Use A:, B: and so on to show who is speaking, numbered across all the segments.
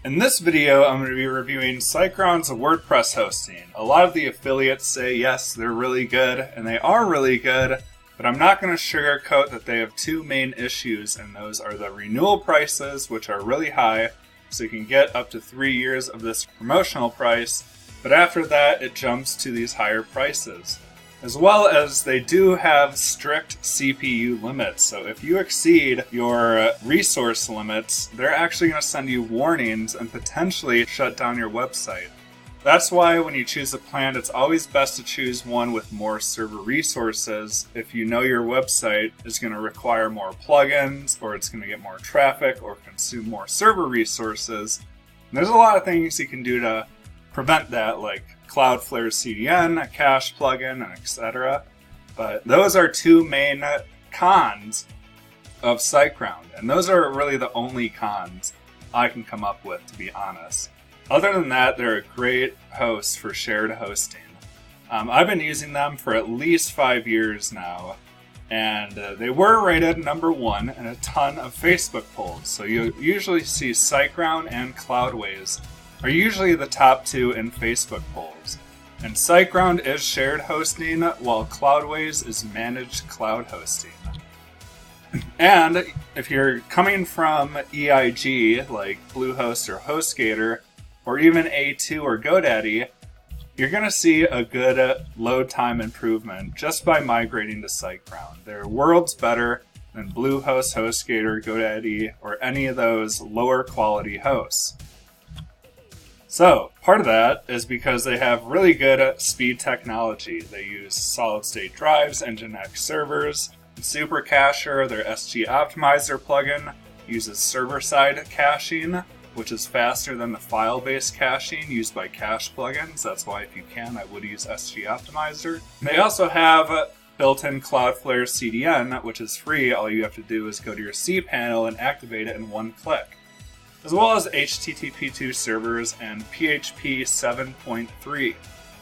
A: In this video, I'm going to be reviewing SiteGround's WordPress hosting. A lot of the affiliates say yes, they're really good, and they are really good, but I'm not going to sugarcoat that they have two main issues, and those are the renewal prices, which are really high, so you can get up to 3 years of this promotional price, but after that, it jumps to these higher prices. As well as they do have strict CPU limits, so if you exceed your resource limits, they're actually going to send you warnings and potentially shut down your website. That's why when you choose a plan, it's always best to choose one with more server resources if you know your website is going to require more plugins, or it's going to get more traffic, or consume more server resources. And there's a lot of things you can do to prevent that, like Cloudflare CDN, a cache plugin, and etc. But those are two main cons of SiteGround, and those are really the only cons I can come up with, to be honest. Other than that, they're a great host for shared hosting. I've been using them for at least 5 years now, and they were rated #1 in a ton of Facebook polls. So you usually see SiteGround and Cloudways are usually the top two in Facebook polls. And SiteGround is shared hosting, while Cloudways is managed cloud hosting. And if you're coming from EIG, like Bluehost or HostGator, or even A2 or GoDaddy, you're going to see a good load time improvement just by migrating to SiteGround. They're worlds better than Bluehost, HostGator, GoDaddy, or any of those lower quality hosts. So, part of that is because they have really good speed technology. They use solid-state drives, Nginx servers, SuperCacher, their SG Optimizer plugin, uses server-side caching, which is faster than the file-based caching used by cache plugins. That's why, if you can, I would use SG Optimizer. They also have built-in Cloudflare CDN, which is free. All you have to do is go to your cPanel and activate it in one click. As well as HTTP2 servers and PHP 7.3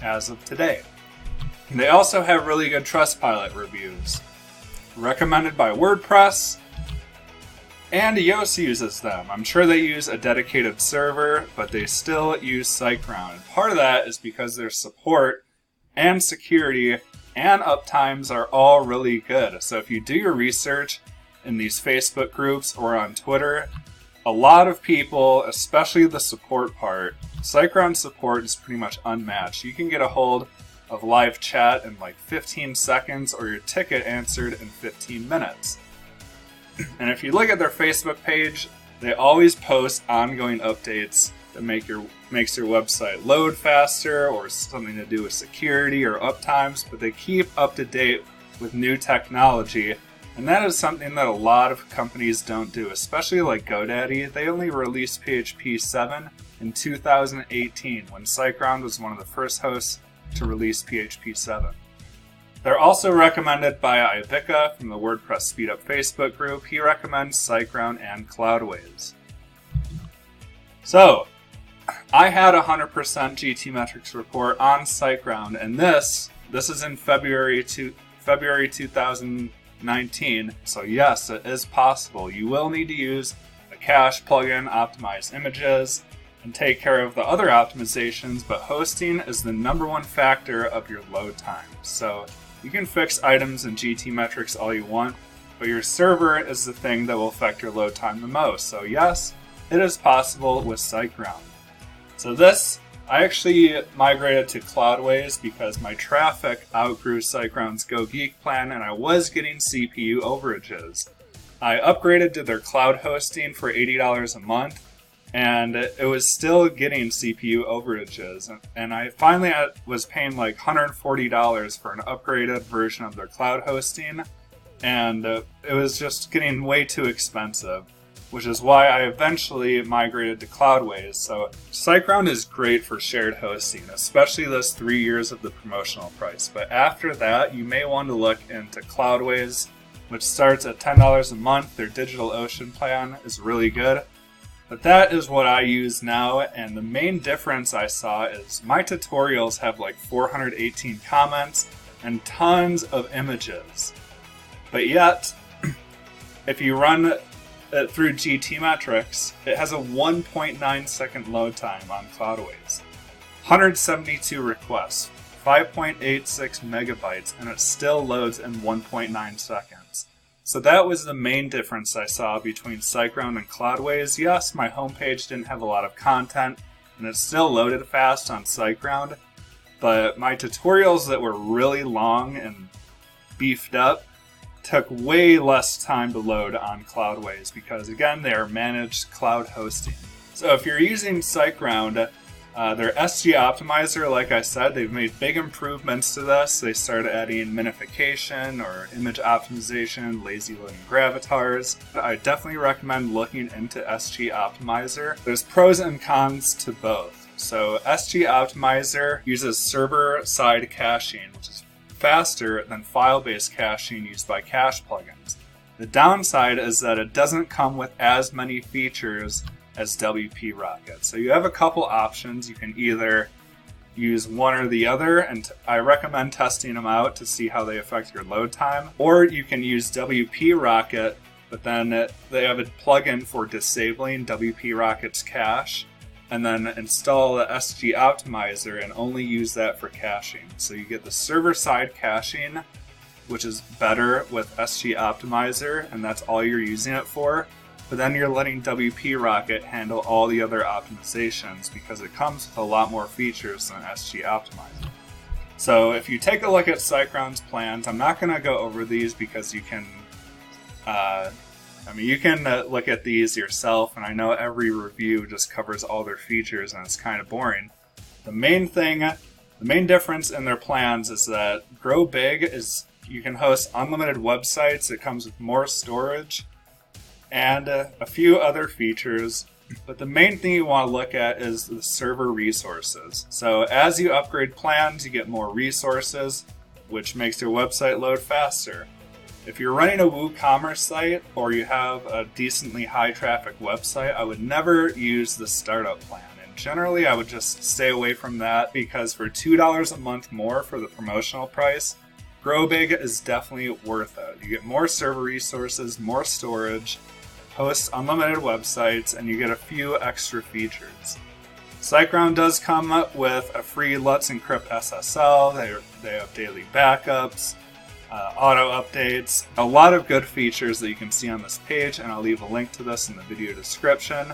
A: as of today. They also have really good Trustpilot reviews. Recommended by WordPress, and Yoast uses them. I'm sure they use a dedicated server, but they still use SiteGround. Part of that is because their support and security and uptimes are all really good. So if you do your research in these Facebook groups or on Twitter, a lot of people, especially the support part, SiteGround support is pretty much unmatched. You can get a hold of live chat in like 15 seconds or your ticket answered in 15 minutes. And if you look at their Facebook page, they always post ongoing updates that makes your website load faster, or something to do with security or uptimes, but they keep up to date with new technology. And that is something that a lot of companies don't do, especially like GoDaddy. They only released PHP 7 in 2018, when SiteGround was one of the first hosts to release PHP 7. They're also recommended by Ivica from the WordPress Speedup Facebook group. He recommends SiteGround and Cloudways. So, I had a 100% GT metrics report on SiteGround, and this is in February 2019, so yes, it is possible. You will need to use a cache plugin, optimize images, and take care of the other optimizations, but hosting is the #1 factor of your load time. So you can fix items in GT metrics all you want, but your server is the thing that will affect your load time the most. So yes, it is possible with SiteGround. So I actually migrated to Cloudways because my traffic outgrew SiteGround's Go Geek plan, and I was getting CPU overages. I upgraded to their cloud hosting for $80 a month, and it was still getting CPU overages. And I finally was paying like $140 for an upgraded version of their cloud hosting, and it was just getting way too expensive, which is why I eventually migrated to Cloudways. So SiteGround is great for shared hosting, especially those 3 years of the promotional price. But after that, you may want to look into Cloudways, which starts at $10 a month. Their DigitalOcean plan is really good. But that is what I use now, and the main difference I saw is my tutorials have like 418 comments and tons of images. But yet, if you run through GT metrics, it has a 1.9 second load time on Cloudways. 172 requests, 5.86 megabytes, and it still loads in 1.9 seconds. So that was the main difference I saw between SiteGround and Cloudways. Yes, my homepage didn't have a lot of content, and it still loaded fast on SiteGround, but my tutorials that were really long and beefed up took way less time to load on Cloudways because, again, they are managed cloud hosting. So if you're using SiteGround, their SG Optimizer, like I said, they've made big improvements to this. They started adding minification or image optimization, lazy loading gravitars. I definitely recommend looking into SG Optimizer. There's pros and cons to both. So SG Optimizer uses server-side caching, which is faster than file-based caching used by cache plugins. The downside is that it doesn't come with as many features as WP Rocket. So you have a couple options. You can either use one or the other, and I recommend testing them out to see how they affect your load time. Or you can use WP Rocket, but then they have a plugin for disabling WP Rocket's cache, and then install the SG Optimizer and only use that for caching. So you get the server-side caching, which is better with SG Optimizer, and that's all you're using it for. But then you're letting WP Rocket handle all the other optimizations because it comes with a lot more features than SG Optimizer. So if you take a look at SiteGround's plans, I'm not going to go over these because you can you can look at these yourself, and I know every review just covers all their features and it's kind of boring. The main difference in their plans is that Grow Big is you can host unlimited websites. It comes with more storage and a few other features. But the main thing you want to look at is the server resources. So as you upgrade plans, you get more resources, which makes your website load faster. If you're running a WooCommerce site or you have a decently high traffic website, I would never use the startup plan. And generally, I would just stay away from that because for $2 a month more for the promotional price, Grow Big is definitely worth it. You get more server resources, more storage, host unlimited websites, and you get a few extra features. SiteGround does come up with a free Let's Encrypt SSL. They have daily backups, auto updates, a lot of good features that you can see on this page, and I'll leave a link to this in the video description.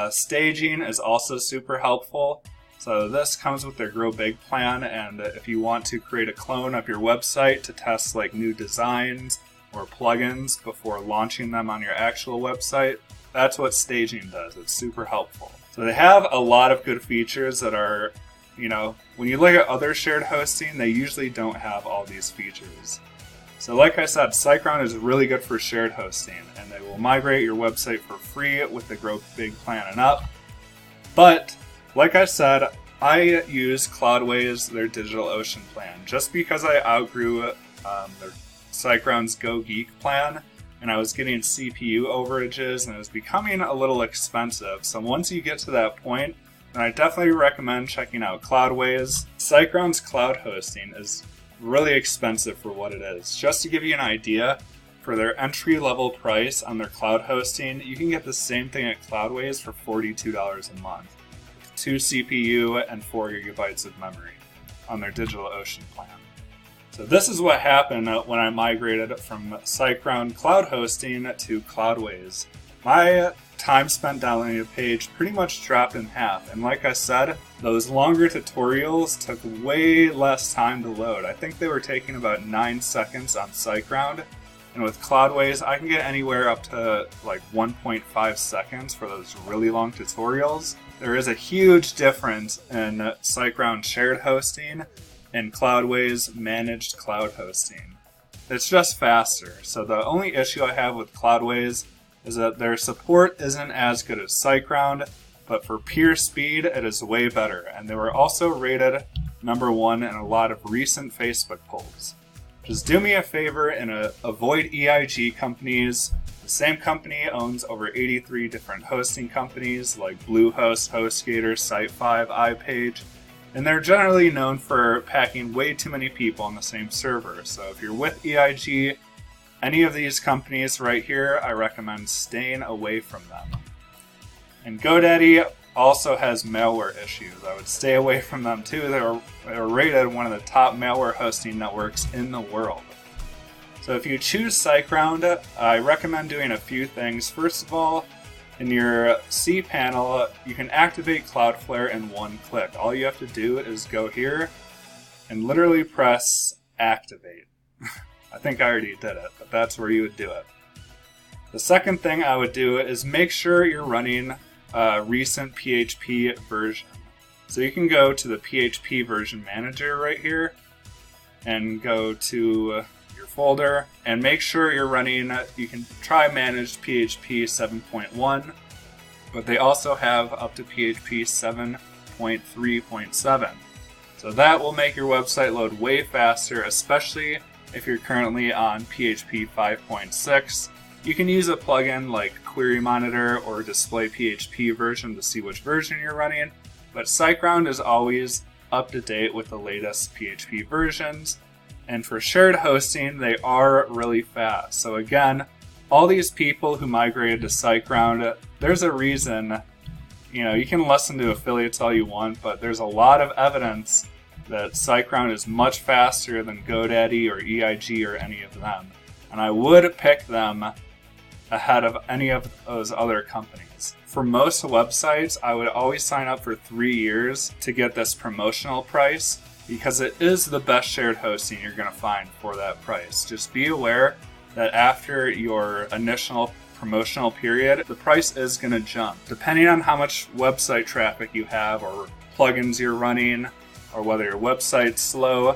A: Staging is also super helpful. So this comes with their Grow Big plan, and if you want to create a clone of your website to test like new designs or plugins before launching them on your actual website, that's what staging does. It's super helpful. So they have a lot of good features that are, when you look at other shared hosting, they usually don't have all these features. So like I said, SiteGround is really good for shared hosting, and they will migrate your website for free with the Grow Big plan and up. But like I said, I use Cloudways, their DigitalOcean plan, just because I outgrew their SiteGround's Go Geek plan, and I was getting CPU overages, and it was becoming a little expensive. So once you get to that point, then I definitely recommend checking out Cloudways. SiteGround's cloud hosting is really expensive for what it is. Just to give you an idea, for their entry-level price on their cloud hosting, you can get the same thing at Cloudways for $42 a month. 2 CPU and 4 gigabytes of memory on their DigitalOcean plan. So this is what happened when I migrated from SiteGround cloud hosting to Cloudways. My time spent downloading a page pretty much dropped in half, and like I said, those longer tutorials took way less time to load. I think they were taking about 9 seconds on SiteGround, and with Cloudways I can get anywhere up to like 1.5 seconds for those really long tutorials. There is a huge difference in SiteGround shared hosting and Cloudways managed cloud hosting. It's just faster. So the only issue I have with Cloudways is that their support isn't as good as SiteGround, but for pure speed, it is way better. And they were also rated #1 in a lot of recent Facebook polls. Just do me a favor and avoid EIG companies. The same company owns over 83 different hosting companies like Bluehost, HostGator, Site5, iPage, and they're generally known for packing way too many people on the same server. So if you're with EIG any of these companies right here, I recommend staying away from them. And GoDaddy also has malware issues. I would stay away from them too. They're rated one of the top malware hosting networks in the world. So if you choose SiteGround, I recommend doing a few things. First of all, in your cPanel, you can activate Cloudflare in one click. All you have to do is go here and literally press activate. I think I already did it, but that's where you would do it. The second thing I would do is make sure you're running a recent PHP version. So you can go to the PHP version manager right here and go to your folder and make sure you're running, you can try managed PHP 7.1, but they also have up to PHP 7.3.7. So that will make your website load way faster, especially if you're currently on PHP 5.6. You can use a plugin like Query Monitor or Display PHP version to see which version you're running, but SiteGround is always up to date with the latest PHP versions. And for shared hosting, they are really fast. So again, all these people who migrated to SiteGround, there's a reason. You can listen to affiliates all you want, but there's a lot of evidence that SiteGround is much faster than GoDaddy or EIG or any of them. And I would pick them ahead of any of those other companies. For most websites, I would always sign up for 3 years to get this promotional price, because it is the best shared hosting you're going to find for that price. Just be aware that after your initial promotional period, the price is going to jump. Depending on how much website traffic you have or plugins you're running, or whether your website's slow,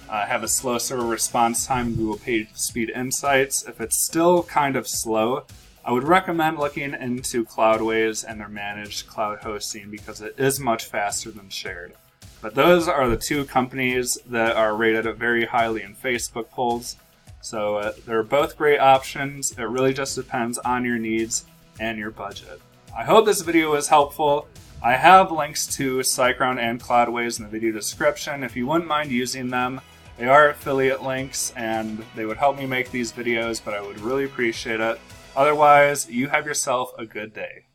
A: have a slow server response time, Google PageSpeed Insights. If it's still kind of slow, I would recommend looking into Cloudways and their managed cloud hosting because it is much faster than shared. But those are the two companies that are rated very highly in Facebook polls. So they're both great options. It really just depends on your needs and your budget. I hope this video was helpful. I have links to SiteGround and Cloudways in the video description. If you wouldn't mind using them, they are affiliate links and they would help me make these videos, but I would really appreciate it. Otherwise, you have yourself a good day.